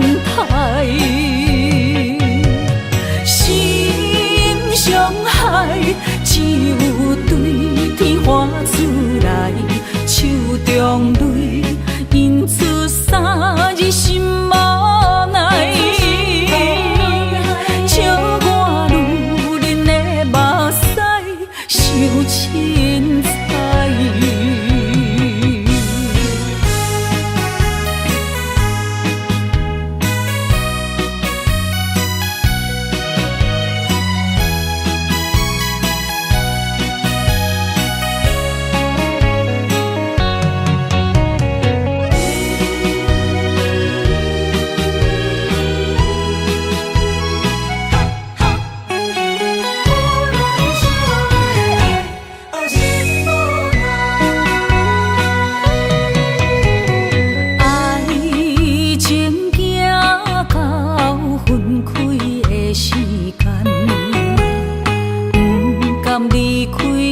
台，心上海，只有对天花出来，手中泪印出三字心无奈，笑我女人的目屎受凊彩。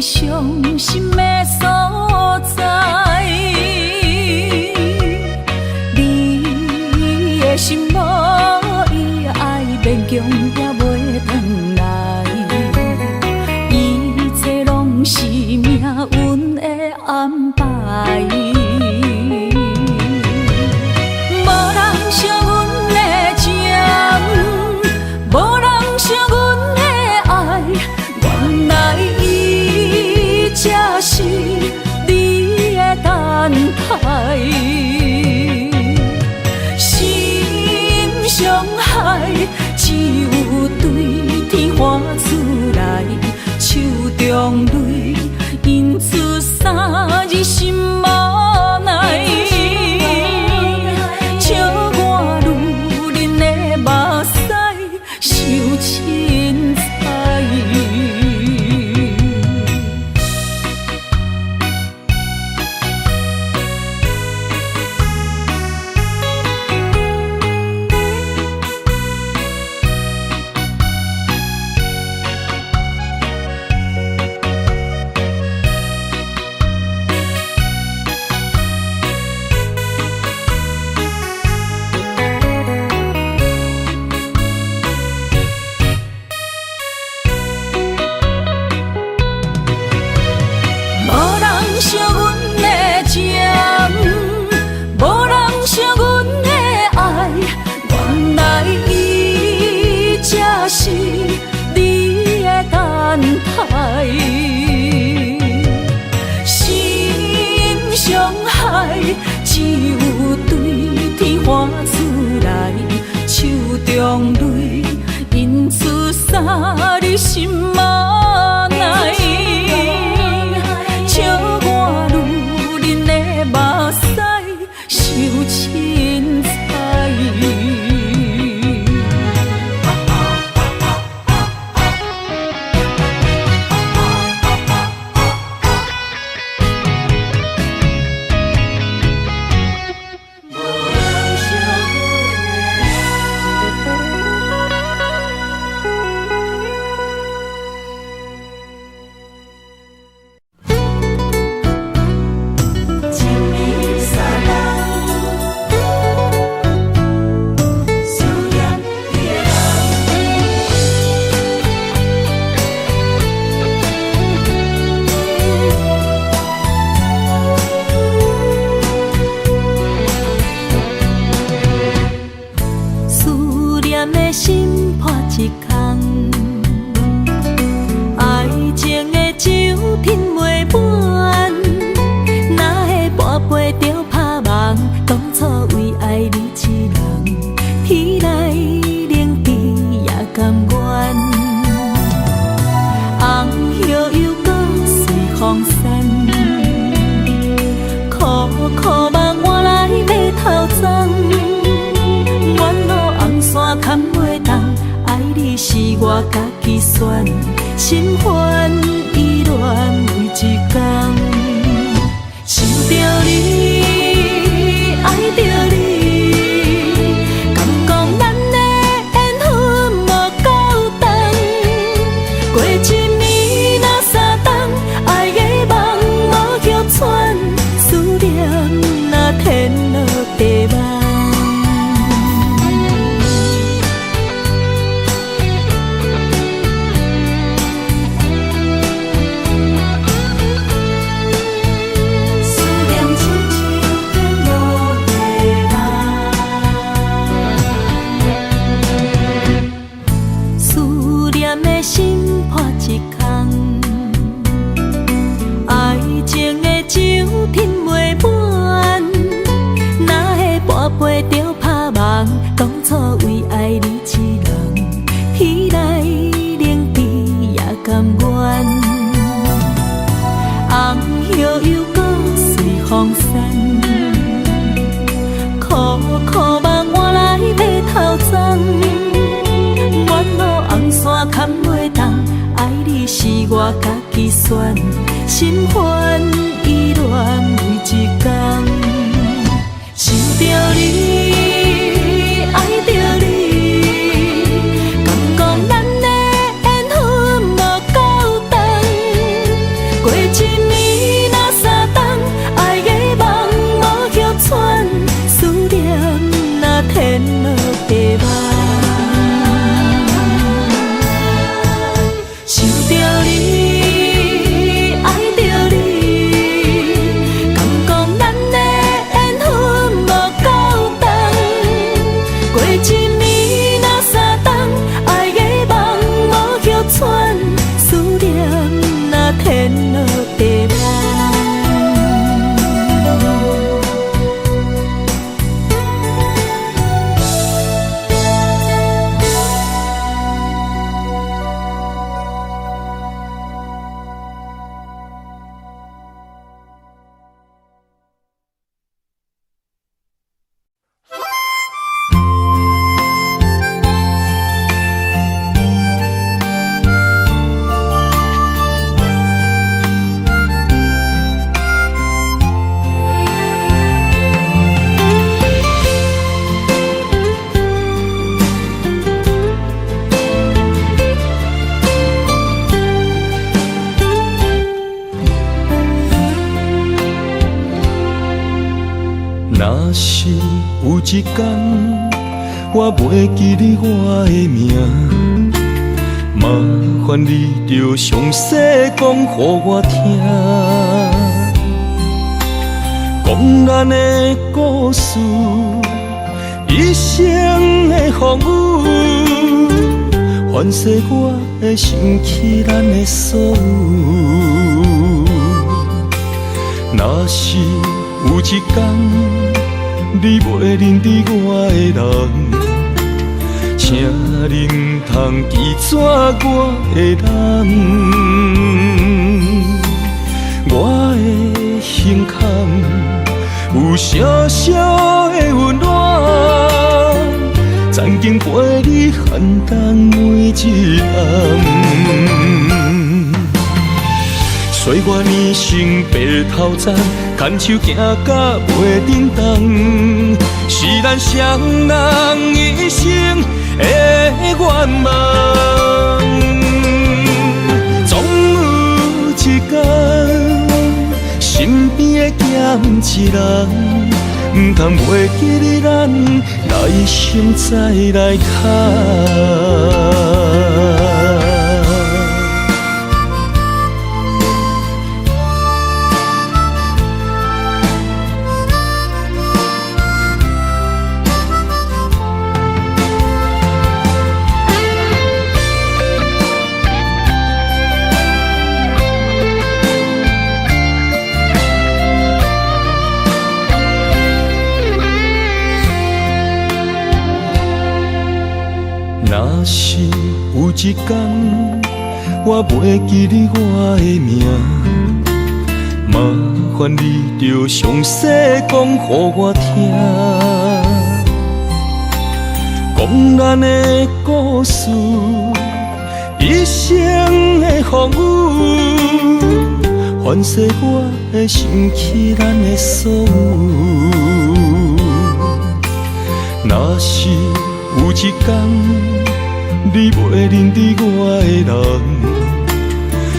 伤心的所在，你的心无伊爱勉强也袂转来，一切拢是命运的安排。无人惜阮的情，无人惜阮的爱，原来才是你的等待，心上海，只有对天花出来，手中泪印出三字心无奈，笑我女人的目屎受凊彩。惜阮的情，无人惜阮的爱，原来伊才是你的等待。心上海，只有对天花出来，手中泪印出三字心无奈。目屎受凊彩。心破一空，爱情的酒品袂满，哪会半杯就拍梦？当初为爱你一人，天来冷滴也甘愿。红叶又搁随风散，苦苦梦换来要头鬃。山坎袂动，爱你是我家己选，心烦意乱为一天，想着你，爱着你，敢讲咱的缘分无够长，过一年若三冬，爱的梦无叫喘，思念若天落地梦。当初为爱你一人，天来冷比也甘愿。红叶又搁随风散，苦苦梦换来要头鬃。远路红线牵袂动，爱你是我家己选，心烦意乱每一天。想着你，爱着你，敢讲咱的缘分无够长，过一年若三冬，爱的梦无歇喘，思念若天落地网。想着你，爱着你，敢讲咱的缘分无够长，过一年若三冬，爱的梦无歇喘，思念若天落地网。若是有一天我袂记你我的名，麻烦你着详细讲予我听，讲咱的故事，一生的风雨，反噬我的想起咱的所有。若是有一天你袂认得我的人，请你唔通记住我的人。我的心坎有小小的温暖，曾经陪你寒冬每一暗。岁月年成白头鬃，牵手行到袂振动，是咱双人一生的愿望。总有一天，身边的咸一人，唔通袂记你咱来生再来看。若是有一天我袂记你我的名，麻烦你着详细讲予我听，讲咱的故事，一生的风雨，反噬我的想起咱的所有。若是有一天你袂认得我的人，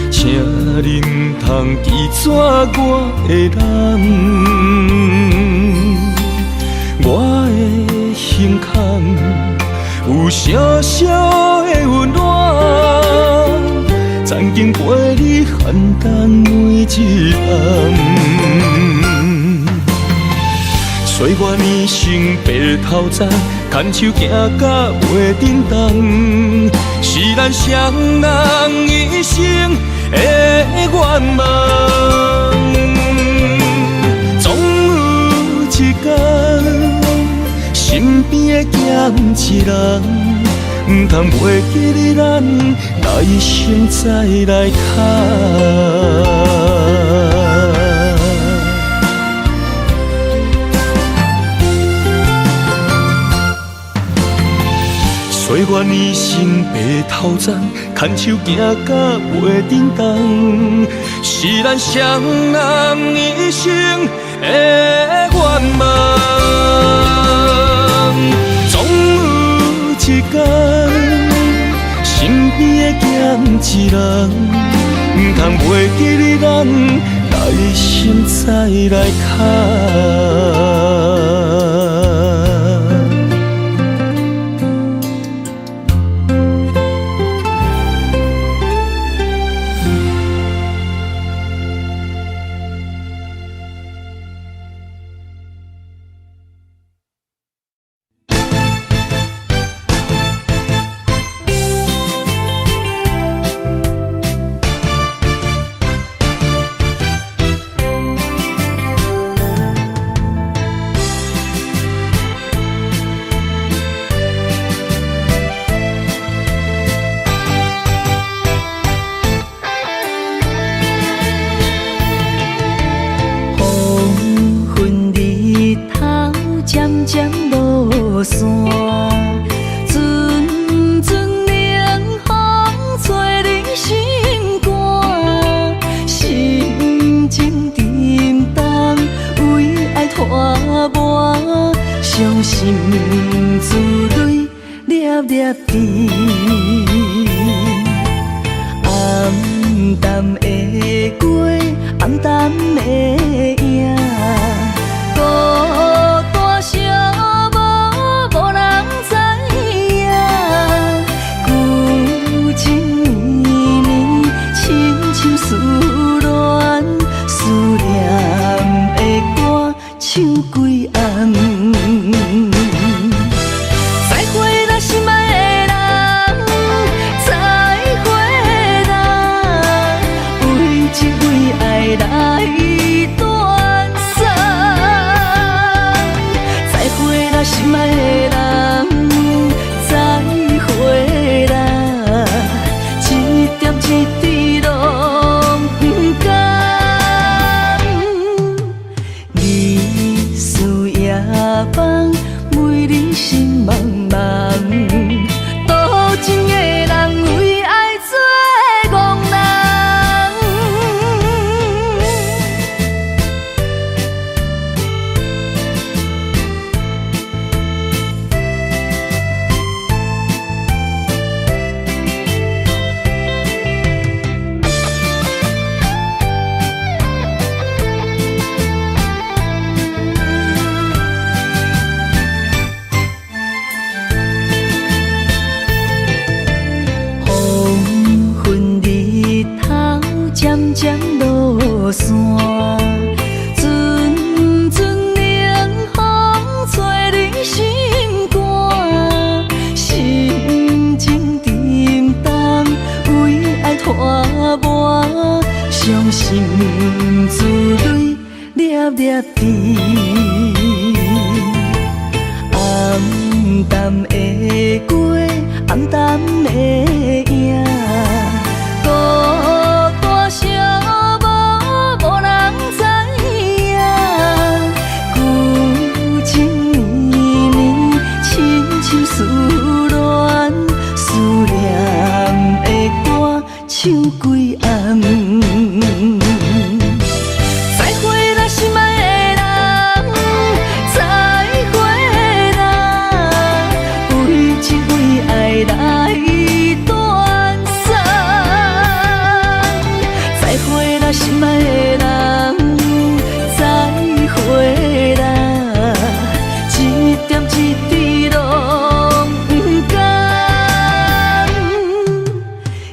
请你唔通记住我的人。我的心坎有小小的温暖，曾经陪你寒冬每一暗。岁月年成白头鬃，牵手行到袂振动，是咱双人一生的愿望。总有一天，身身边的咸一人，唔通袂记得咱来生再来谈。岁月年心白头鬃，牵手行到袂振动，是咱双人一生的愿望。总有一天，身边的咸一人，唔通袂记得咱来生再来谈。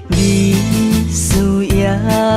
你需要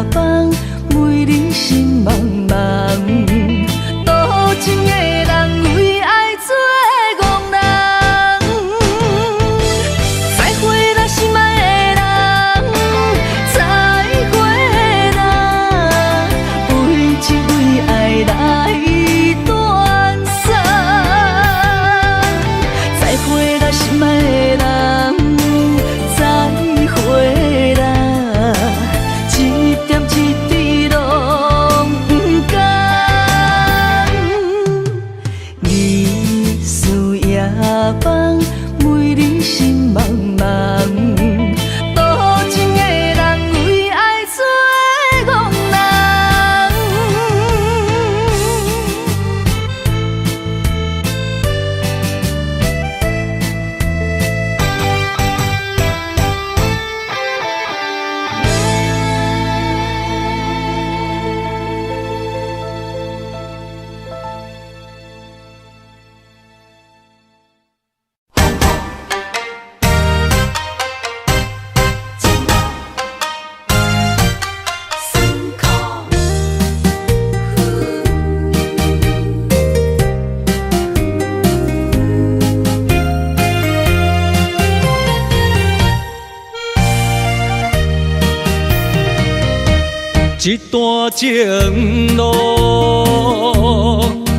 一段情路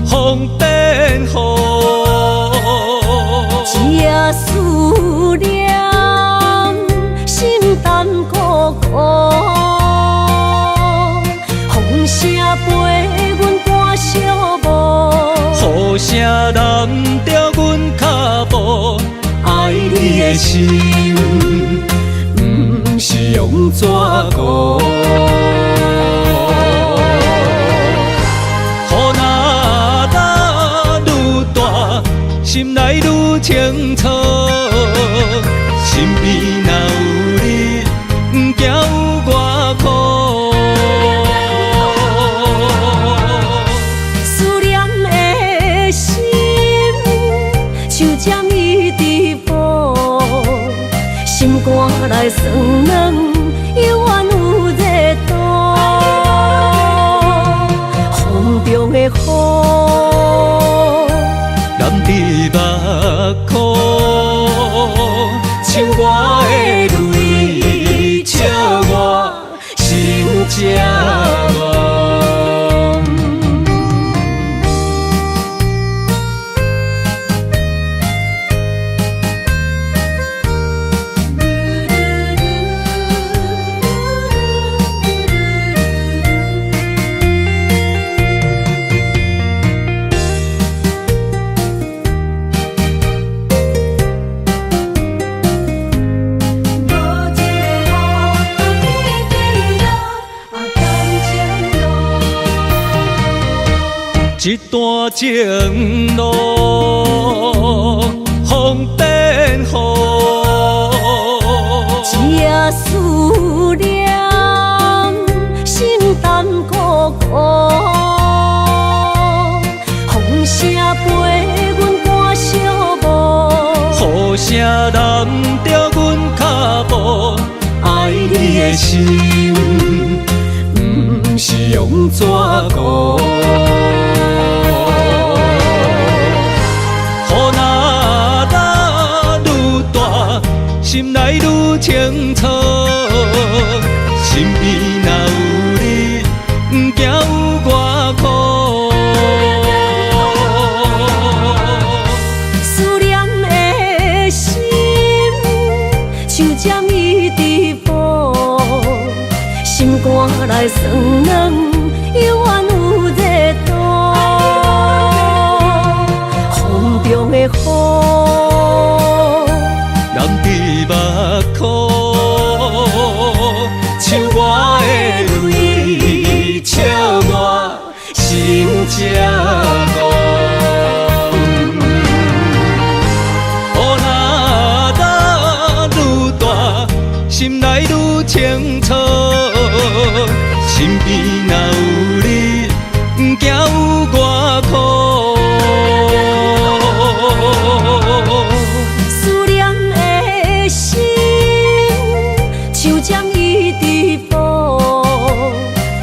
风变雨，一夜思念，心淡苦苦。风声陪阮赶小步，雨声染着阮脚步，爱你的心，不是用纸糊。心内愈清楚，心边若有你，不惊有我苦。思念的心，像针伊直补，心肝内酸软，犹原有热度。风中的雨。目眶，像我的泪，笑我心这梦。一段情路风变雨，一夜思念，心淡苦苦。风声陪阮赶小步，雨声染着阮脚步，爱你的心，不是用纸糊。心内愈清楚，心边若有你，不惊有我苦。思念的心，像针伊直补，心肝内酸软，犹原有热度。风中的雨。目眶，像我的泪，笑我心这戆。雨若愈大，心内愈清楚，心边若有你，不惊有我苦。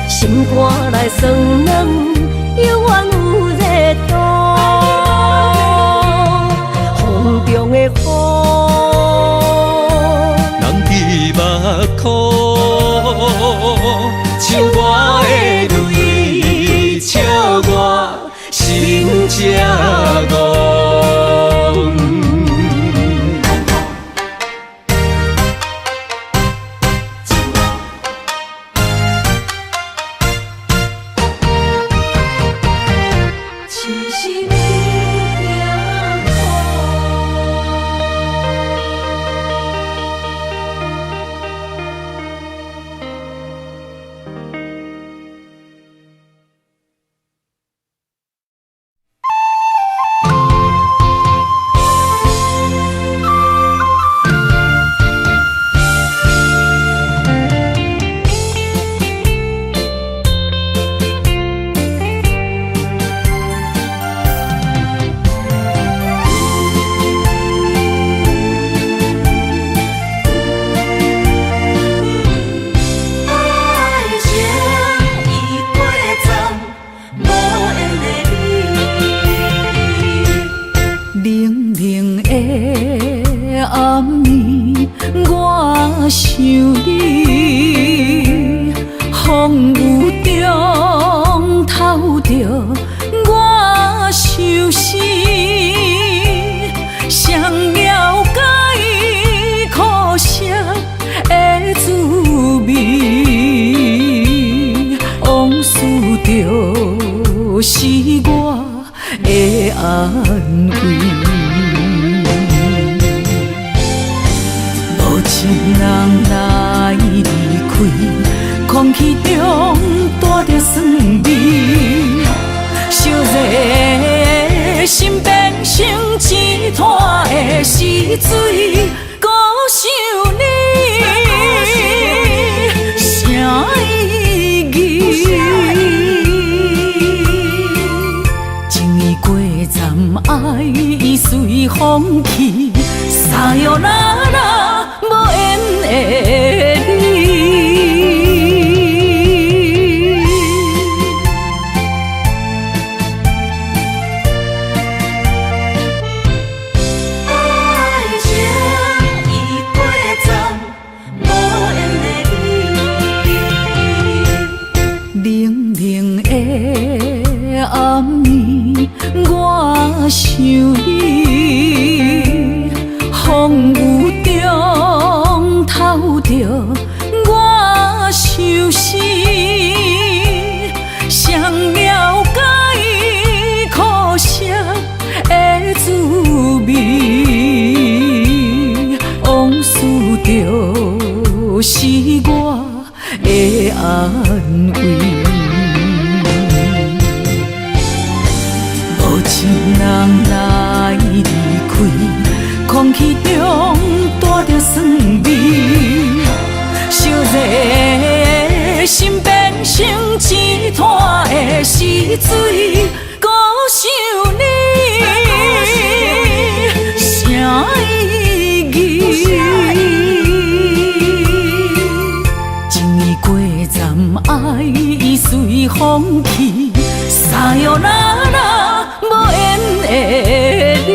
心肝内酸软，犹原有热度。风中的雨，人伫目眶，像我的泪，笑我心这戆。想你，风雨情人来离开，空气中带着酸味，烧热心变成一滩的死水，孤想你，啥意义？情意过站，爱已随风去，撒哟那拉无缘的你。暗暝，我想你，风雨中透着我相思，谁了解苦涩的滋味？往事就是我的安慰。情人来离开，空气中带着酸味，烧热心变成一滩的死水，孤想你，啥意义？情意过站，爱已随风去，撒哟那拉无缘的你。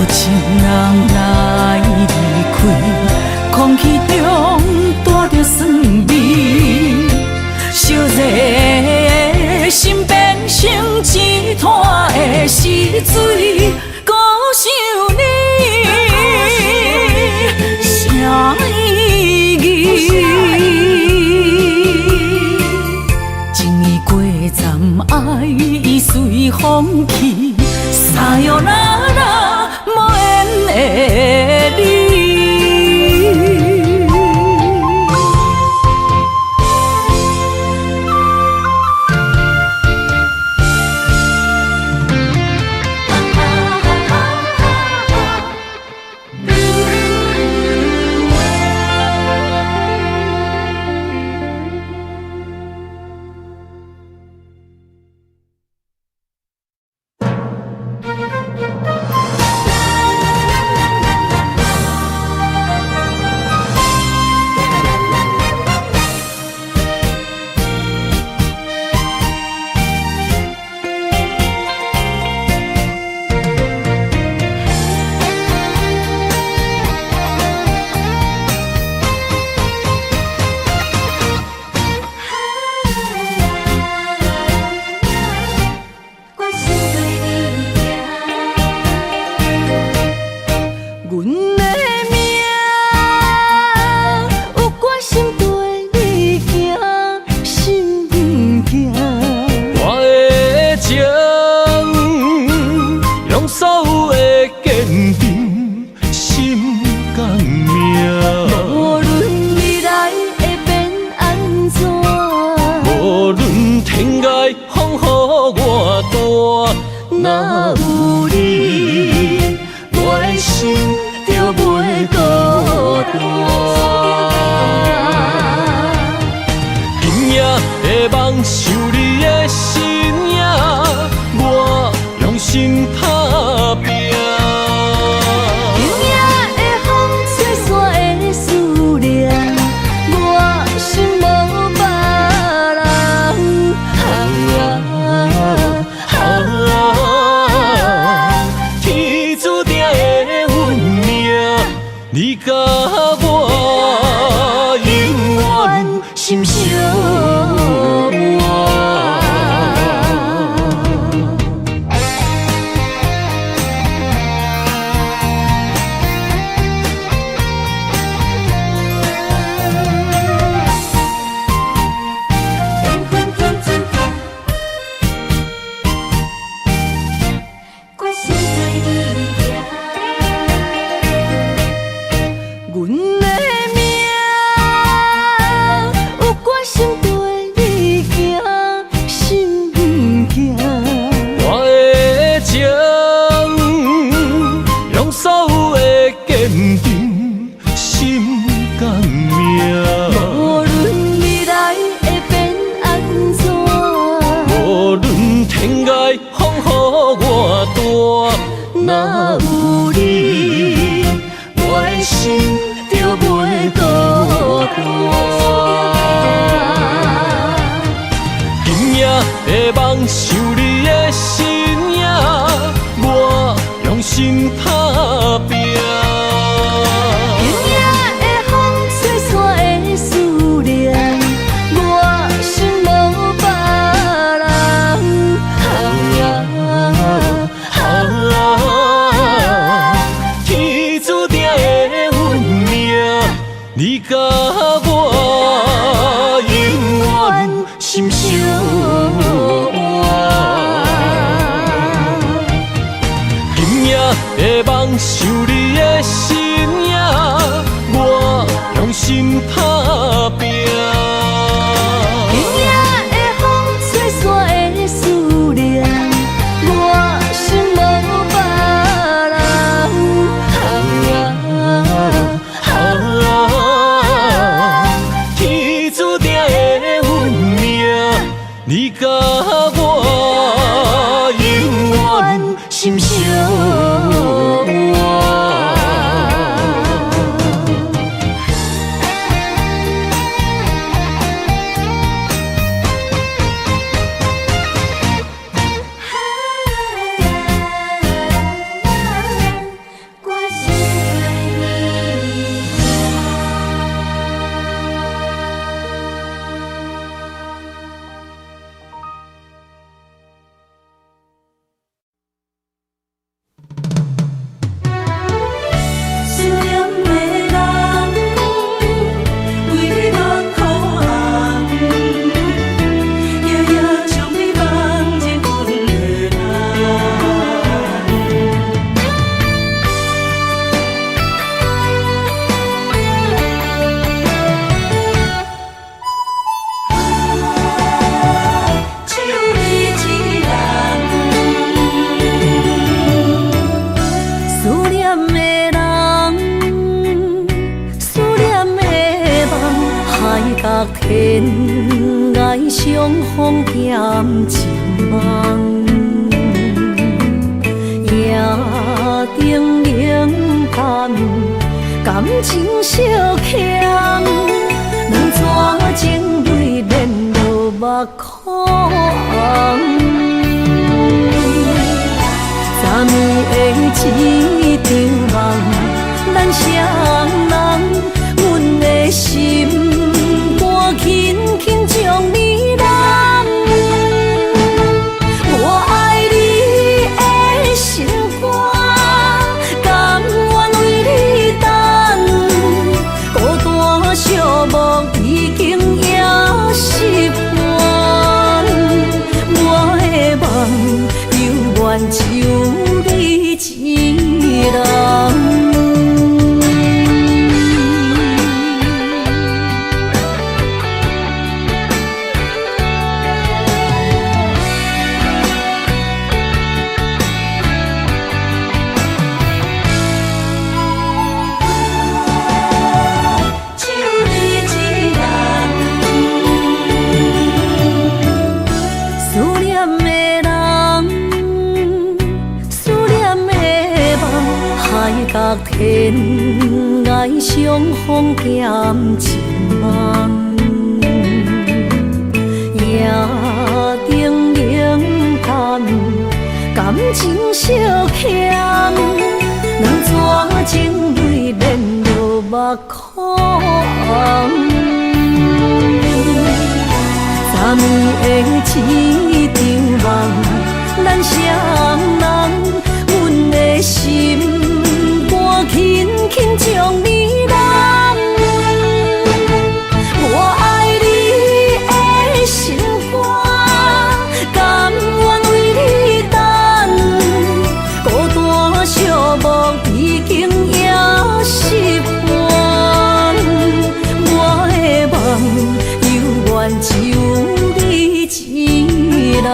情人来离开，空气中带着酸味，烧热心变成一滩的死水，孤想你，啥意义？情意过站，爱已随风去，撒哟那拉无缘的你。若有你，我的心就袂孤单。今夜的梦想你的身影，我用心打拼。今夜的风吹散的思念，我心无别人。情爱风雨我大，若有你，我的心就袂孤单。今夜的梦想你的身影，我用心打拼。你甲我永远心相换，今夜的梦想你的身影，我用心打拼。今夜的风吹散的思念，我心无别人。你甲我永远心相换。天涯相逢欠情梦，夜灯冷淡，感情小欠，两撮情泪连落目眶。昨暝的一场梦，咱双人，阮的心。轻轻将你揽，我爱你的心肝，甘愿为你等。孤单寂寞已经也习惯，我的梦犹原只有你一人。天涯相逢欠情梦，夜灯冷淡，感情小欠，两撮情泪连落目眶。昨暝的一场梦，咱双人，阮的心。轻轻将你揽，我爱你的心肝，甘愿为你等。孤单寂寞已经也习惯，我的梦犹原只有你一人。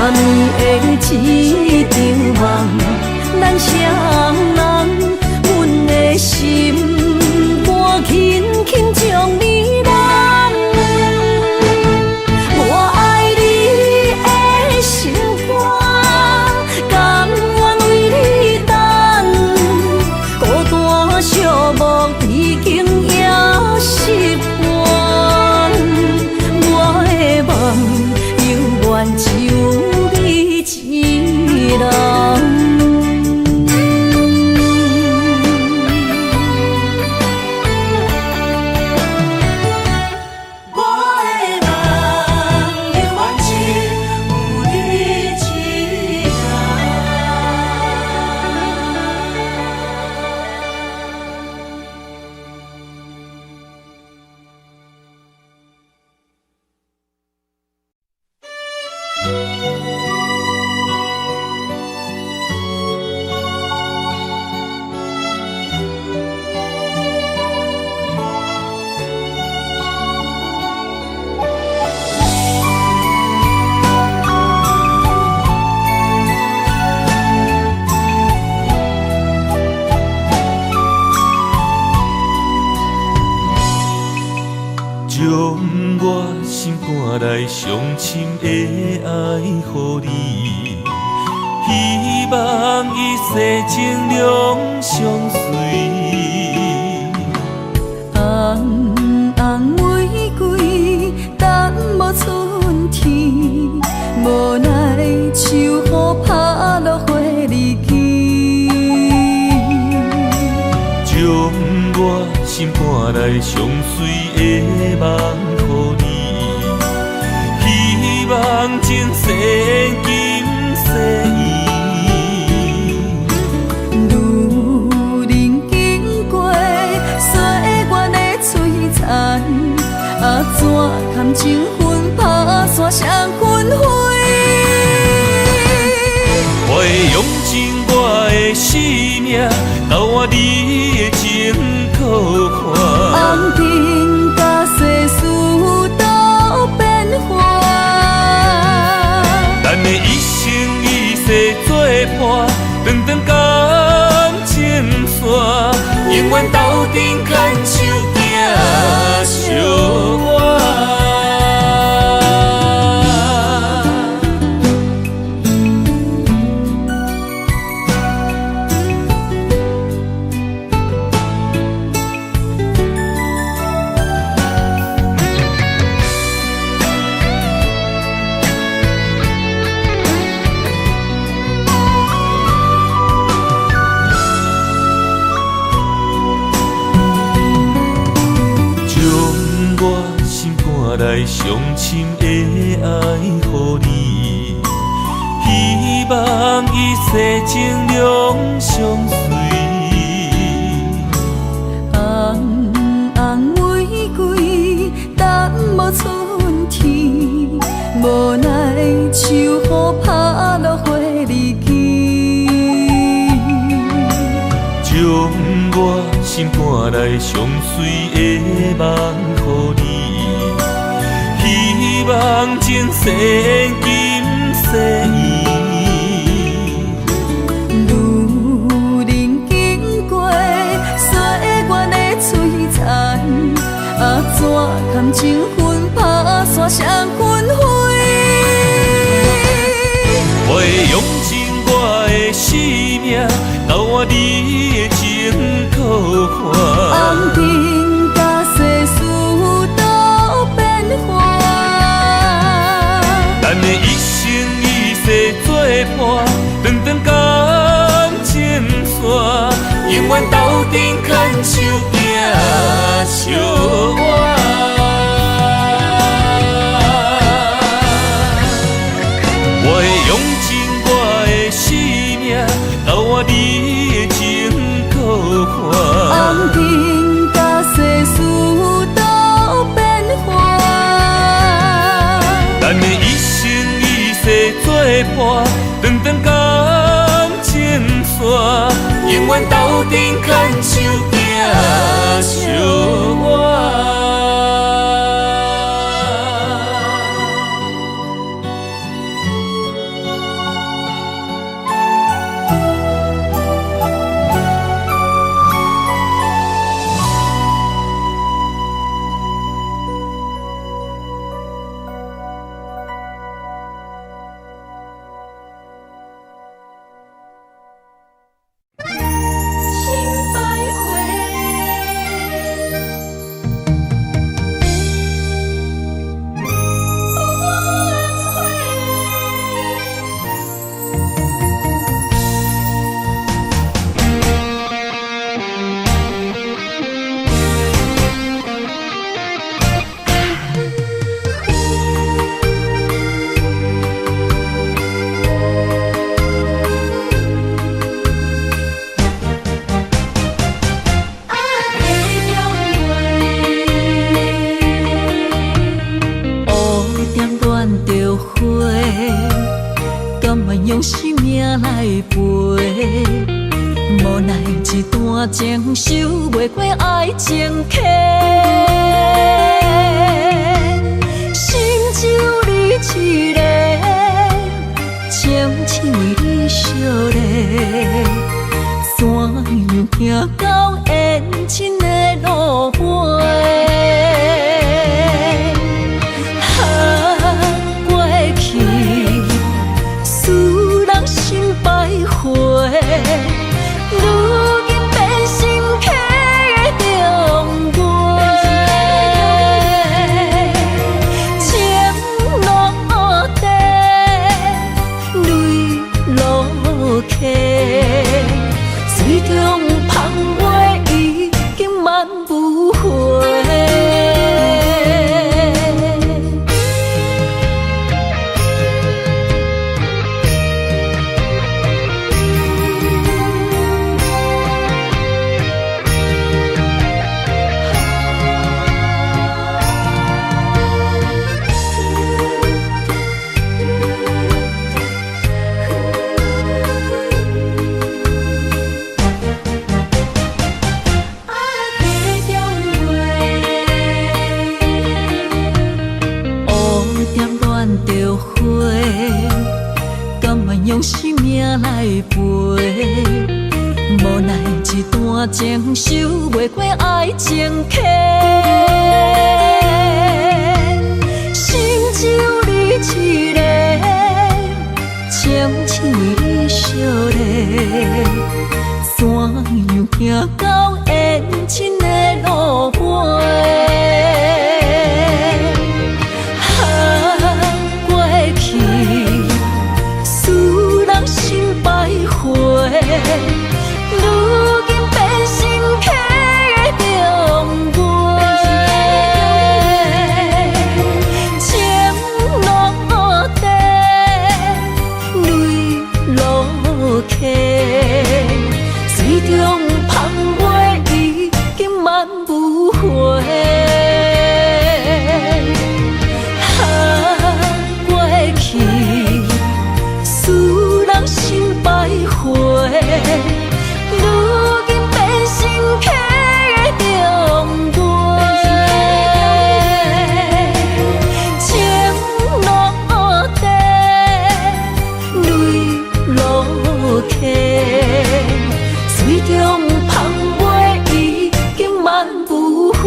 暗暝的一场梦，咱双人，阮的心肝轻轻将你揽。我爱你的心肝，甘愿为你等，孤单寂寞已经也习惯，我的梦永远只有你一人。将我心肝内上深的爱予你，希望一世情两相随。红红玫瑰等无春天，无奈秋雨拍落花日记。将我心肝内上水的梦予你，希望前世今世依。路人经过岁月的璀璨，怎堪情分打散双魂飞？我会用尽我的生命，交换你的情可看。红尘甲世事都变化，咱的一生一世作伴，长长感情线，永远斗阵牵手行相伴。来上深的爱予你，希望一世情两相随。红红玫瑰等无春天，无奈秋雨拍落花日记。将我心肝内上水的梦予你，希望前世今世依。路人经过岁月的璀璨，怎堪情分打散双魂飞？我会用尽我的生命，交换你的情可看。红尘甲世事都变化，咱的一生一世作伴，长长感情线，永远斗阵牵手行相伴。我会用尽我的生命，交换你的情可看。红尘甲世事都变化，咱的一生一世作伴，长长感情线，永远斗阵牵手行相伴。用生命来陪，无奈一段情守袂过爱情客，心只有你一个，情只为你烧热，怎样行到缘尽的路尾？如今变心客的重陪，情落地，泪落下，水中芳袂已经挽不回。用生命来陪，无奈一段情守袂过爱情客，心只有你一个，情只为你烧热，怎样行到缘尽的路尾？如今变心客的重陪，情落地，泪落下，水中芳袂已经挽不回。过去使人心百回。如今变心客的重陪，情落地，泪落下，水中芳袂已经挽不回。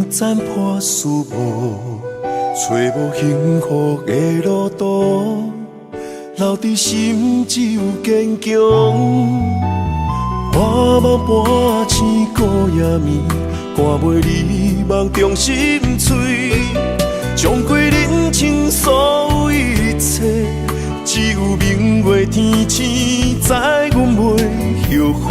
残破思无，找无幸福的路途，留伫心只有坚强。我梦半醒孤夜眠，赶袂离梦中心碎，将过人生所有一切，只有明月天星知阮袂后悔。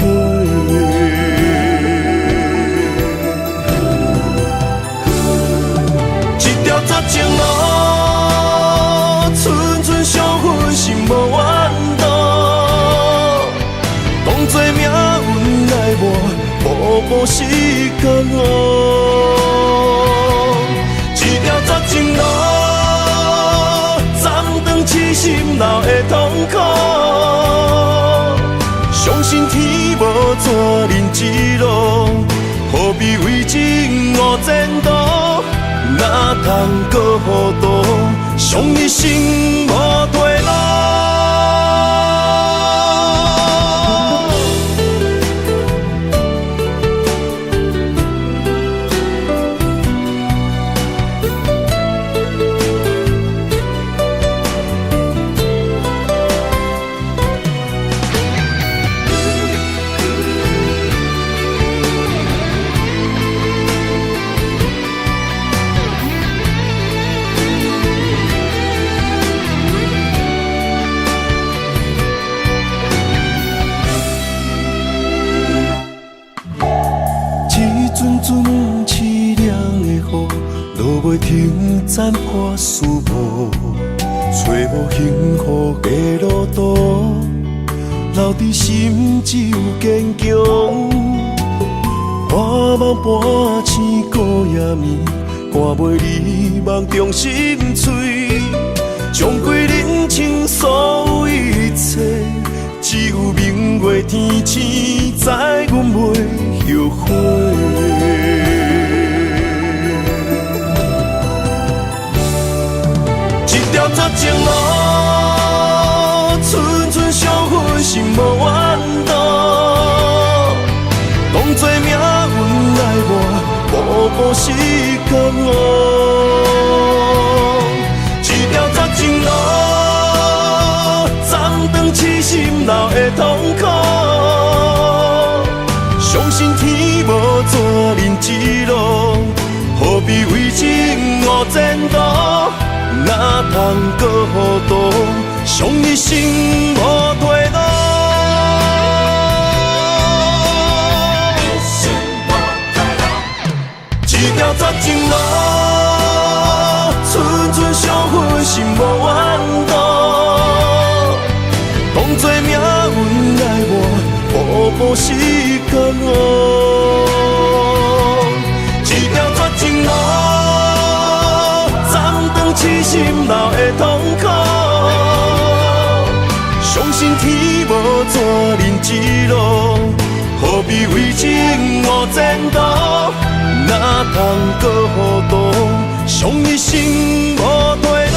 这情路，寸寸相分，心无怨妒。当作命运来磨，步步是甘哦。一条绝情路，暂断痴心闹的痛苦。相信天无绝人之路，何必为情误前途？哪通搁糊涂，伤一生无退路。残破思无，找无幸福的路途，留伫心只有坚强。半梦半醒孤夜眠，赶袂你梦中心碎，将归人生所有一切，只有明月天星知阮袂后悔。一条绝情路，寸寸相分，心无怨妒。当作命运来磨，步步是甘愿。一条绝情路，暂长痴心流的痛苦。相信天无怎人之路，何必为情误前途？哪通搁糊涂，伤一生无退路。一条绝情路，寸寸相分，心无怨妒。当作命运来磨，步步是甘愿。一条绝情路，痴心流的痛苦，相信天无怎人之路，何必为情误前途？哪通搁糊涂，伤一生无退路。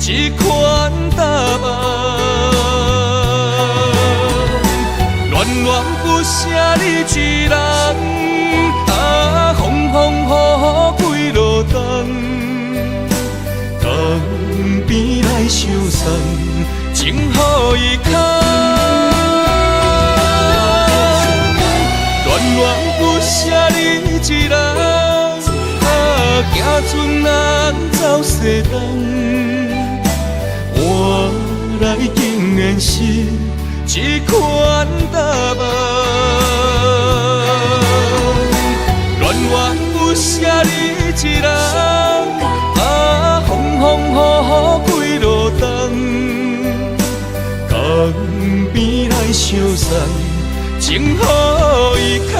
一款答案。恋恋不舍你一人，啊，风风雨雨几落冬，江边来相送，情予伊牵。恋恋不舍你一人，啊，行船人走西东，换来竟然是一款答案。恋恋不舍你一人，啊，风风雨雨几落冬，江边来相送，情予伊牵。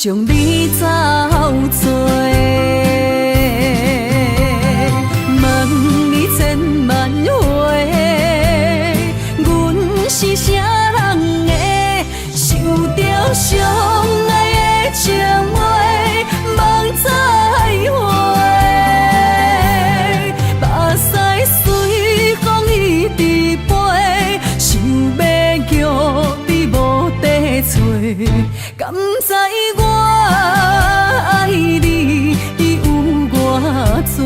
将你走做，问你千万回，阮是啥人的，受着伤爱的情话，梦再会，目屎随风一直飞，想要叫你无地找，敢知我爱你有偌多？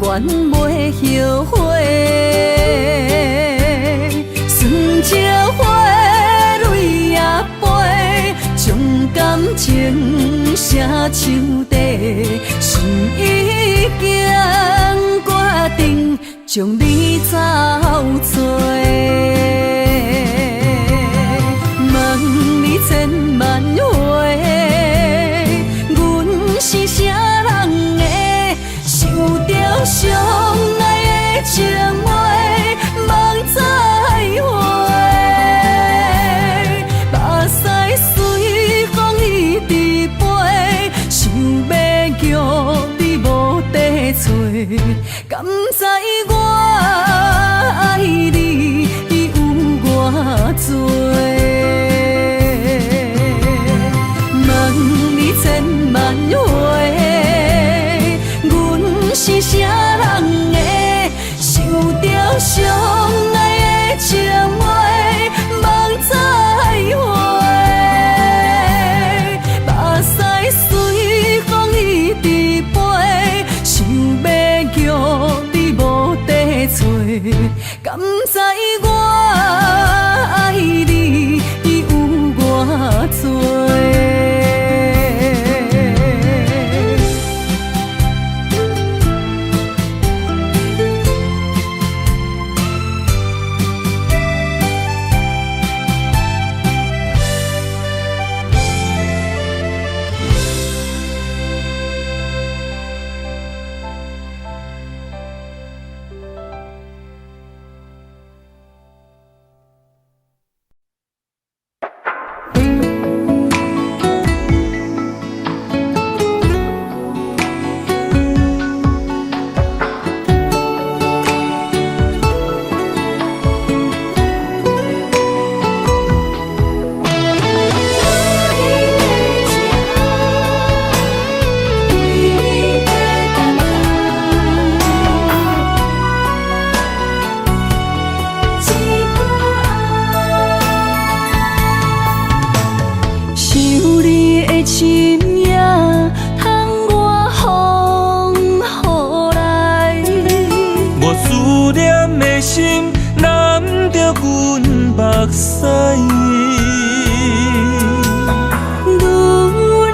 永袂后悔，酸椒花泪也飞，将感情写手底，心已经决定，将你走做。问你千万回，阮是啥人的？受着伤爱的情话，梦再会，目屎随风一直飞，想要叫你无地找，敢知我爱你有偌多？问你千万回。是啥人的？受着伤爱的情话，梦再会，目屎随风一直飞，想要叫你无地找，敢知我爱的深夜，通我风雨来。我思念的心难着阮目屎。女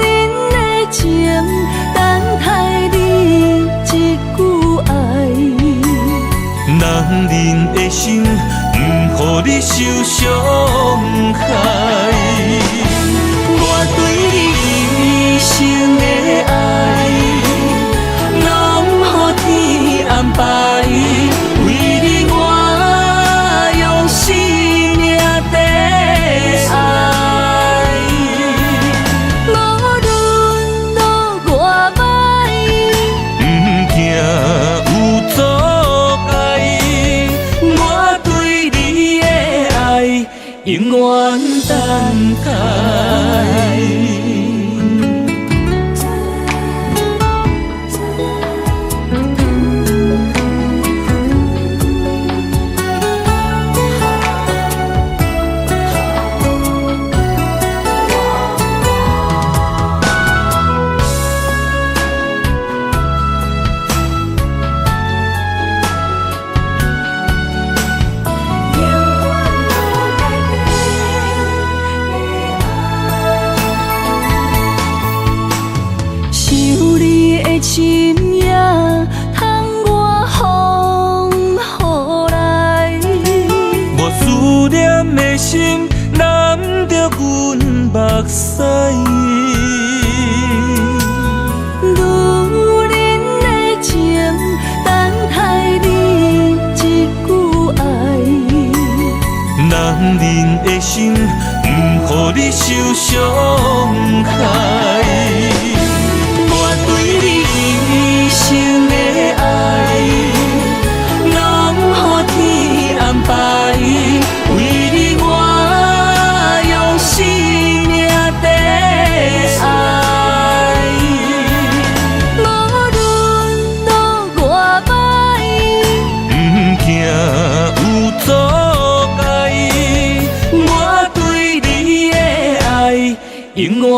人的情，等待你一句爱。男人的心，不予你受伤害。我对你一生的爱，拢予天安排。为你我用生命在爱。无论路偌歹，不惊有阻碍。我对你的爱，永远等待。深夜，通我风雨来。我思念的心难着阮目屎。女人的情，等待你一句爱。男人的心，不予你受伤害。一生的爱，拢予天安排。为你我用生命在爱。无论路偌歹，不惊有阻碍。我对你的爱，永远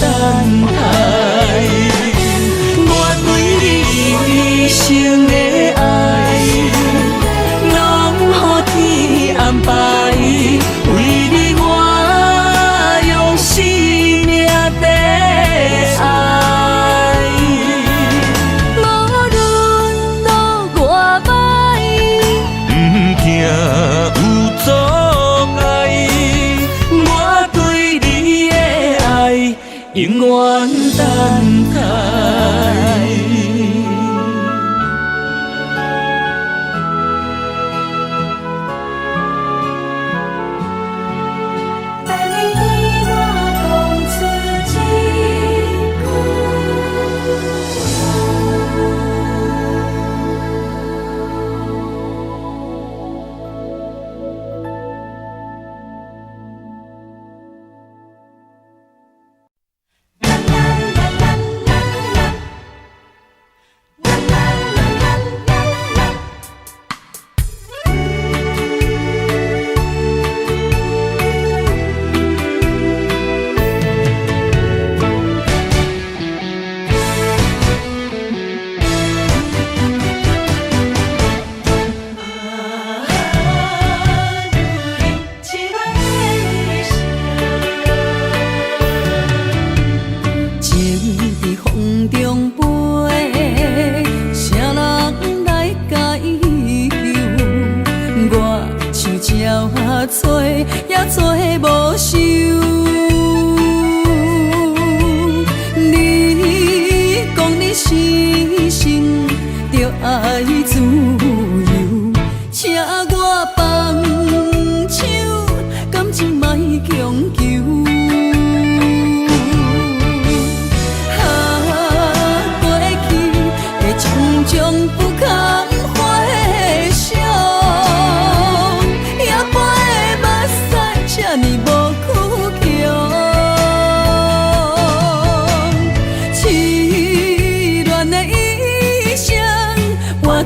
等待。一生的爱，拢予天安排。为你我用生命在爱。无论路偌歹，不惊有阻碍。我对你的爱，永远等待。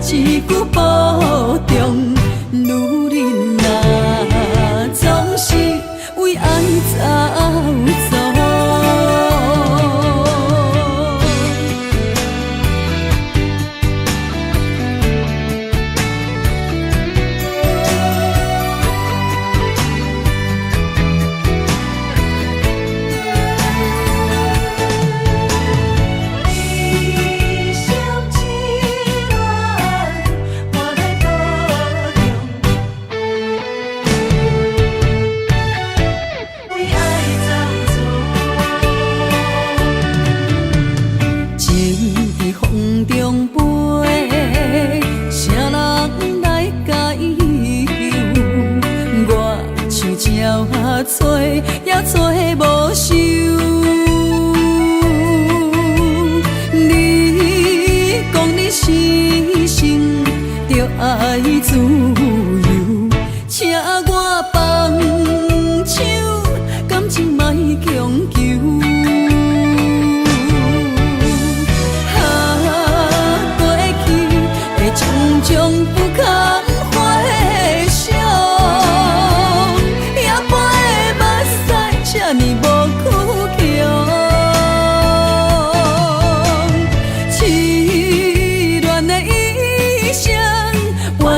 一句保重，女人啊，总是为爱走走。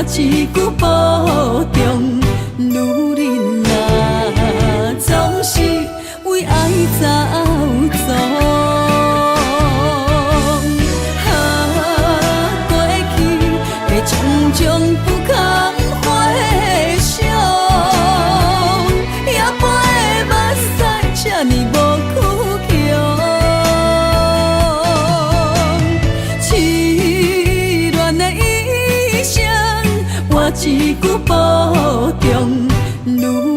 一句保重，女人啊，总是为爱走错。过去的种种不堪回想，也陪的目屎这呢无苦强。凄恋的一生，我一句保重，女